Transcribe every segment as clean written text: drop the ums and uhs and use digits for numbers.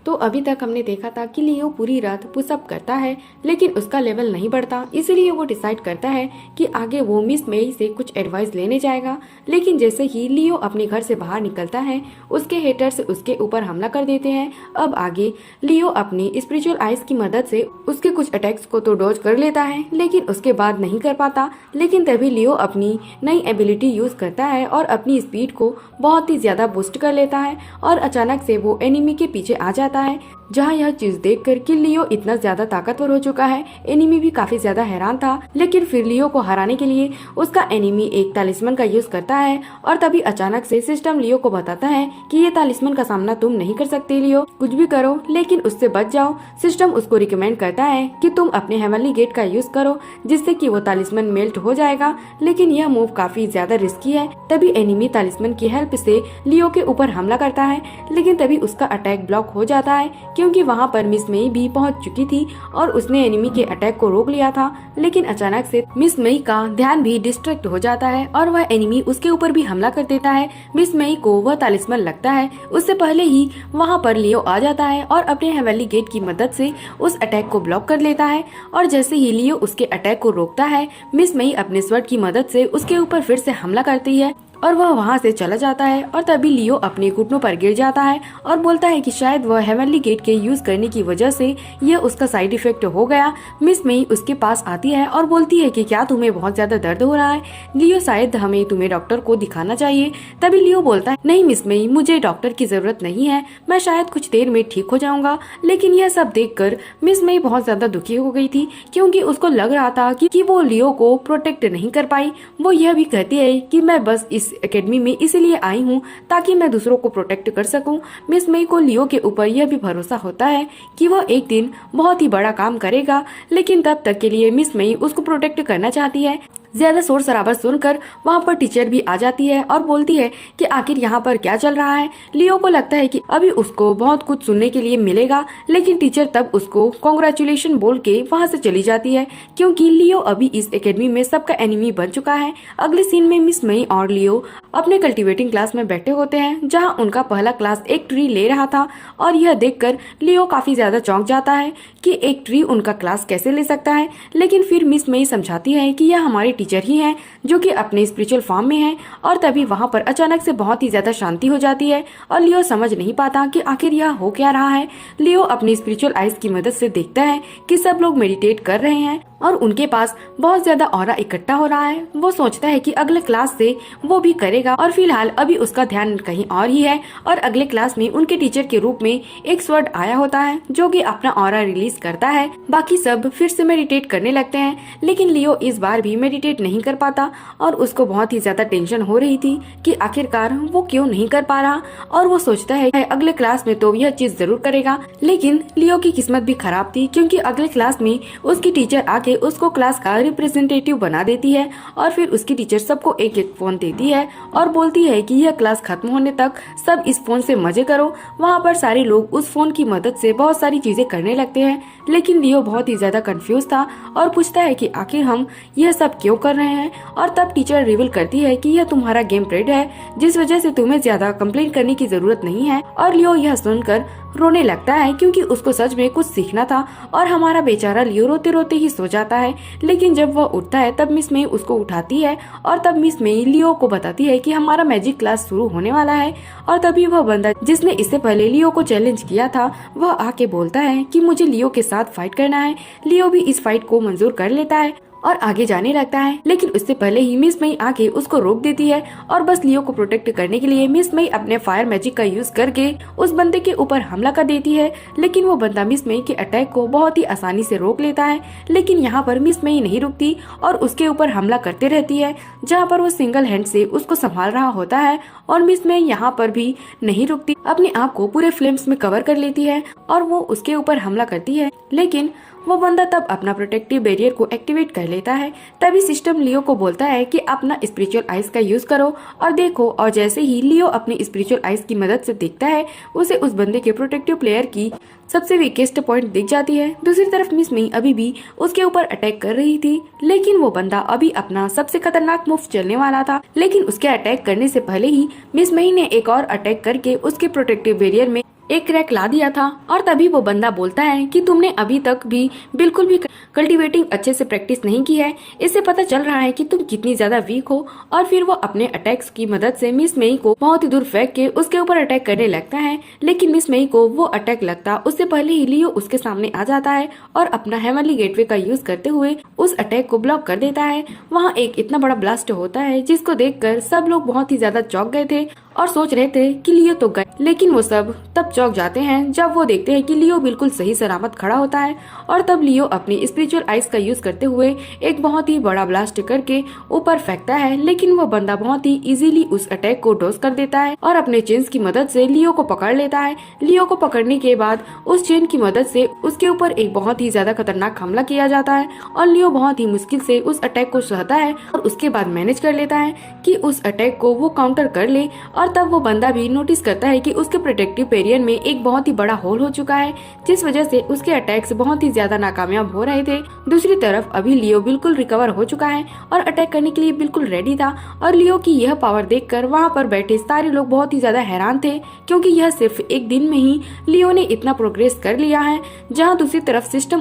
तो अभी तक हमने देखा था कि लियो पूरी रात पुशअप करता है लेकिन उसका लेवल नहीं बढ़ता, इसीलिए वो डिसाइड करता है कि आगे वो मिस मेई से कुछ एडवाइस लेने जाएगा। लेकिन जैसे ही लियो अपने घर से बाहर निकलता है उसके हेटर्स उसके ऊपर हमला कर देते हैं। अब आगे लियो अपनी स्पिरिचुअल आइज की मदद से उसके कुछ अटैक्स को तो डॉज कर लेता है लेकिन उसके बाद नहीं कर पाता। लेकिन तभी लियो अपनी नई एबिलिटी यूज करता है और अपनी स्पीड को बहुत ही ज्यादा बूस्ट कर लेता है और अचानक से वो एनिमी के पीछे आ जाता है। जहाँ यह चीज देखकर कि लियो इतना ज्यादा ताकतवर हो चुका है, एनिमी भी काफी ज्यादा हैरान था। लेकिन फिर लियो को हराने के लिए उसका एनिमी एक तालिस्मन का यूज करता है और तभी अचानक से सिस्टम लियो को बताता है कि ये तालिस्मन का सामना तुम नहीं कर सकते लियो, कुछ भी करो लेकिन उससे बच जाओ। सिस्टम उसको रिकमेंड करता है कि तुम अपने हेवनली गेट का यूज करो जिससे कि वो तालिस्मन मेल्ट हो जाएगा, लेकिन यह मूव काफी ज्यादा रिस्की है। तभी एनिमी तालिस्मन की हेल्प से लियो के ऊपर हमला करता है लेकिन तभी उसका अटैक ब्लॉक हो जाता है क्योंकि वहाँ पर मिस मई भी पहुँच चुकी थी और उसने एनिमी के अटैक को रोक लिया था। लेकिन अचानक से मिस मई का ध्यान भी डिस्ट्रैक्ट हो जाता है और वह एनिमी उसके ऊपर भी हमला कर देता है। मिस मई को वह तालिस्मन लगता है उससे पहले ही वहाँ पर लियो आ जाता है और अपने हेवनली गेट की मदद से उस अटैक को ब्लॉक कर लेता है। और जैसे ही लियो उसके अटैक को रोकता है मिस मई अपने स्वर्ड की मदद से उसके ऊपर फिर से हमला करती है और वह वहाँ से चला जाता है। और तभी लियो अपने घुटनों पर गिर जाता है और बोलता है कि शायद वह हेवनली गेट के यूज करने की वजह से यह उसका साइड इफेक्ट हो गया। मिस मई उसके पास आती है और बोलती है कि क्या तुम्हें बहुत ज्यादा दर्द हो रहा है लियो, शायद हमें तुम्हें डॉक्टर को दिखाना चाहिए। तभी लियो बोलता है नहीं मिस मई, मुझे डॉक्टर की जरूरत नहीं है, मैं शायद कुछ देर में ठीक हो जाऊंगा। लेकिन यह सब देखकर मिस मई बहुत ज्यादा दुखी हो गई थी क्योंकि उसको लग रहा था कि वो लियो को प्रोटेक्ट नहीं कर पाई। वो यह भी कहती है कि मैं बस इस एकेडमी में इसलिए आई हूँ ताकि मैं दूसरों को प्रोटेक्ट कर सकूं। मिस मई को लियो के ऊपर यह भी भरोसा होता है कि वह एक दिन बहुत ही बड़ा काम करेगा, लेकिन तब तक के लिए मिस मई उसको प्रोटेक्ट करना चाहती है। ज्यादा शोर शराबा सुनकर वहाँ पर टीचर भी आ जाती है और बोलती है कि आखिर यहाँ पर क्या चल रहा है। लियो को लगता है कि अभी उसको बहुत कुछ सुनने के लिए मिलेगा, लेकिन टीचर तब उसको कॉन्ग्रेचुलेशन बोल के वहाँ से चली जाती है क्योंकि लियो अभी इस एकेडमी में सबका एनिमी बन चुका है। अगले सीन में मिस मई और लियो अपने कल्टीवेटिंग क्लास में बैठे होते हैं जहाँ उनका पहला क्लास एक ट्री ले रहा था और यह देखकर लियो काफी ज्यादा चौंक जाता है कि एक ट्री उनका क्लास कैसे ले सकता है। लेकिन फिर मिस मई समझाती है कि यह हमारी टीचर ही हैं जो कि अपने स्पिरिचुअल फॉर्म में हैं। और तभी वहाँ पर अचानक से बहुत ही ज्यादा शांति हो जाती है और लियो समझ नहीं पाता कि आखिर यह हो क्या रहा है। लियो अपनी स्पिरिचुअल आइज की मदद से देखता है कि सब लोग मेडिटेट कर रहे हैं और उनके पास बहुत ज्यादा ऑरा इकट्ठा हो रहा है। वो सोचता है कि अगले क्लास से वो भी करेगा और फिलहाल अभी उसका ध्यान कहीं और ही है। और अगले क्लास में उनके टीचर के रूप में एक स्वर्ड आया होता है जो कि अपना ऑरा रिलीज करता है। बाकी सब फिर से मेडिटेट करने लगते हैं, लेकिन लियो इस बार भी मेडिटेट नहीं कर पाता और उसको बहुत ही ज्यादा टेंशन हो रही थी कि आखिरकार वो क्यों नहीं कर पा रहा। और वो सोचता है अगले क्लास में तो यह चीज जरूर करेगा। लेकिन लियो की किस्मत भी खराब थी क्योंकि अगले क्लास में उसकी टीचर आके उसको क्लास का रिप्रेजेंटेटिव बना देती है और फिर उसकी टीचर सबको एक एक फोन देती है और बोलती है कि यह क्लास खत्म होने तक सब इस फोन से मजे करो। वहाँ पर सारे लोग उस फोन की मदद से बहुत सारी चीजें करने लगते हैं, लेकिन लियो बहुत ही ज्यादा कंफ्यूज था और पूछता है कि आखिर हम यह सब क्यों कर रहे हैं। और तब टीचर रिवील करती है कि यह तुम्हारा गेम पीरियड है जिस वजह से तुम्हें ज्यादा कंप्लेन करने की जरूरत नहीं है। और लियो यह सुनकर रोने लगता है क्योंकि उसको सच में कुछ सीखना था और हमारा बेचारा लियो रोते रोते ही सो जाता है। लेकिन जब वह उठता है तब मिस मई उसको उठाती है और तब मिस मई लियो को बताती है कि हमारा मैजिक क्लास शुरू होने वाला है। और तभी वह बंदा जिसने इससे पहले लियो को चैलेंज किया था वह आके बोलता है कि मुझे लियो के साथ फाइट करना है। लियो भी इस फाइट को मंजूर कर लेता है और आगे जाने लगता है, लेकिन उससे पहले ही मिस मई आके उसको रोक देती है और बस लियो को प्रोटेक्ट करने के लिए मिस मई अपने फायर मैजिक का यूज करके उस बंदे के ऊपर हमला कर देती है। लेकिन वो बंदा मिस मई के अटैक को बहुत ही आसानी से रोक लेता है। लेकिन यहाँ पर मिस मई नहीं रुकती और उसके ऊपर हमला करते रहती है जहाँ पर वो सिंगल हैंड से उसको संभाल रहा होता है। और मिस मई यहाँ पर भी नहीं रुकती, अपने आप को पूरे फ्लेम्स में कवर कर लेती है और वो उसके ऊपर हमला करती है। लेकिन वो बंदा तब अपना प्रोटेक्टिव बैरियर को एक्टिवेट कर लेता है। तभी सिस्टम लियो को बोलता है कि अपना स्पिरिचुअल आइज का यूज करो और देखो। और जैसे ही लियो अपनी स्पिरिचुअल आइज की मदद से देखता है उसे उस बंदे के प्रोटेक्टिव प्लेयर की सबसे वीकेस्ट पॉइंट दिख जाती है। दूसरी तरफ मिस मई अभी भी उसके ऊपर अटैक कर रही थी, लेकिन वो बंदा अभी अपना सबसे खतरनाक मूव चलने वाला था। लेकिन उसके अटैक करने से पहले ही मिस मई ने एक और अटैक करके उसके प्रोटेक्टिव बैरियर में एक क्रैक ला दिया था। और तभी वो बंदा बोलता है कि तुमने अभी तक भी बिल्कुल भी कल्टीवेटिंग अच्छे से प्रैक्टिस नहीं की है, इससे पता चल रहा है कि तुम कितनी ज्यादा वीक हो। और फिर वो अपने अटैक्स की मदद से मिस मेई को बहुत ही दूर फेंक के उसके ऊपर अटैक करने लगता है। लेकिन मिस मेई को वो अटैक लगता उससे पहले ही लियो उसके सामने आ जाता है और अपना हेवनली गेटवे का यूज करते हुए उस अटैक को ब्लॉक कर देता है। वहाँ एक इतना बड़ा ब्लास्ट होता है जिसको देखकर सब लोग बहुत ही ज्यादा चौंक गए थे और सोच रहे थे कि लियो तो गए। लेकिन वो सब तब चौंक जाते हैं जब वो देखते हैं कि लियो बिल्कुल सही सलामत खड़ा होता है। और तब लियो अपनी स्पिरिचुअल आइस का यूज करते हुए एक बहुत ही बड़ा ब्लास्ट करके ऊपर फेंकता है। लेकिन वो बंदा बहुत ही इजीली उस अटैक को डॉज कर देता है और अपने चेन्स की मदद से लियो को पकड़ लेता है। लियो को पकड़ने के बाद उस चेन की मदद से उसके ऊपर एक बहुत ही ज्यादा खतरनाक हमला किया जाता है और लियो बहुत ही मुश्किल से उस अटैक को सहता है और उसके बाद मैनेज कर लेता है कि उस अटैक को वो काउंटर कर ले। और तब वो बंदा भी नोटिस करता है कि उसके प्रोटेक्टिव पेरियन में एक बहुत ही बड़ा होल हो चुका है, जिस वजह से उसके अटैक्स बहुत ही ज्यादा नाकामयाब हो रहे थे। दूसरी तरफ अभी लियो बिल्कुल रिकवर हो चुका है और अटैक करने के लिए बिल्कुल रेडी था। और लियो की यह पावर देखकर वहाँ पर बैठे सारे लोग बहुत ही ज्यादा हैरान थे, क्योंकि यह सिर्फ एक दिन में ही लियो ने इतना प्रोग्रेस कर लिया है। जहाँ दूसरी तरफ सिस्टम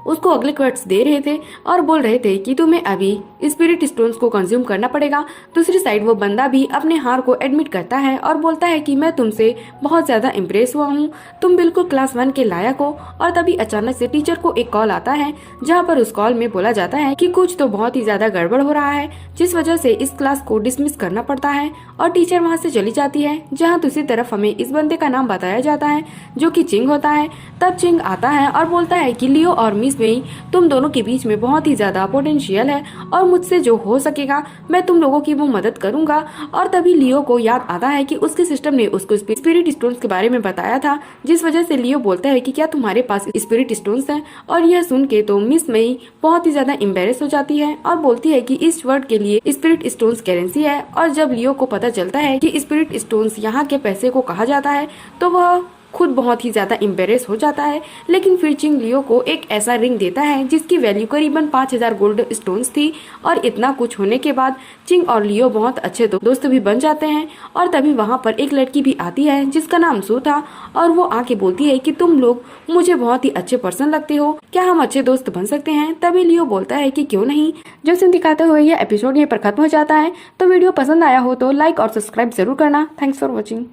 उसको अगले क्वेट्स दे रहे थे और बोल रहे थे कि तुम्हें अभी स्पिरिट स्टोन्स को कंज्यूम करना पड़ेगा। दूसरी साइड वो बंदा भी अपने हार को एडमिट करता है और बोलता है कि मैं तुमसे बहुत ज्यादा इम्प्रेस हुआ हूँ, तुम बिल्कुल क्लास 1 के लायक हो। और तभी अचानक से टीचर को एक कॉल आता है, जहाँ पर उस कॉल में बोला जाता है कि कुछ तो बहुत ही ज्यादा गड़बड़ हो रहा है, जिस वजह से इस क्लास को डिसमिस करना पड़ता है। और टीचर वहाँ से चली जाती है। जहाँ दूसरी तरफ हमें इस बंदे का नाम बताया जाता है जो कि चिंग होता है। तब चिंग आता है और बोलता है कि लियो और मिस मेई तुम दोनों के बीच में बहुत ही ज्यादा पोटेंशियल है और मुझसे जो हो सकेगा मैं तुम लोगों की वो मदद करूंगा। और तभी लियो को याद आता है कि उसके सिस्टम ने उसको स्पिरिट स्टोन्स के बारे में बताया था, जिस वजह से लियो बोलता है कि क्या तुम्हारे पास स्पिरिट स्टोन्स हैं। और यह सुन के तो मिस मेई बहुत ही ज्यादा एम्बेरेस हो जाती है और बोलती है कि इस वर्ड के लिए स्पिरिट स्टोन्स करेंसी है। और जब लियो को पता चलता है कि स्पिरिट स्टोन्स यहाँ के पैसे को कहा जाता है तो वह खुद बहुत ही ज्यादा एम्बेरेस हो जाता है। लेकिन फिर चिंग लियो को एक ऐसा रिंग देता है जिसकी वैल्यू करीबन 5000 गोल्ड स्टोन्स थी। और इतना कुछ होने के बाद चिंग और लियो बहुत अच्छे दोस्त भी बन जाते हैं। और तभी वहाँ पर एक लड़की भी आती है जिसका नाम सू था और वो आके बोलती है कि तुम लोग मुझे बहुत ही अच्छे पर्सन लगते हो, क्या हम अच्छे दोस्त बन सकते हैं। तभी लियो बोलता है कि क्यों नहीं। जो सीन दिखाते हुए यह एपिसोड यहाँ पर खत्म हो जाता है। तो वीडियो पसंद आया हो तो लाइक और सब्सक्राइब जरूर करना। Thanks for watching.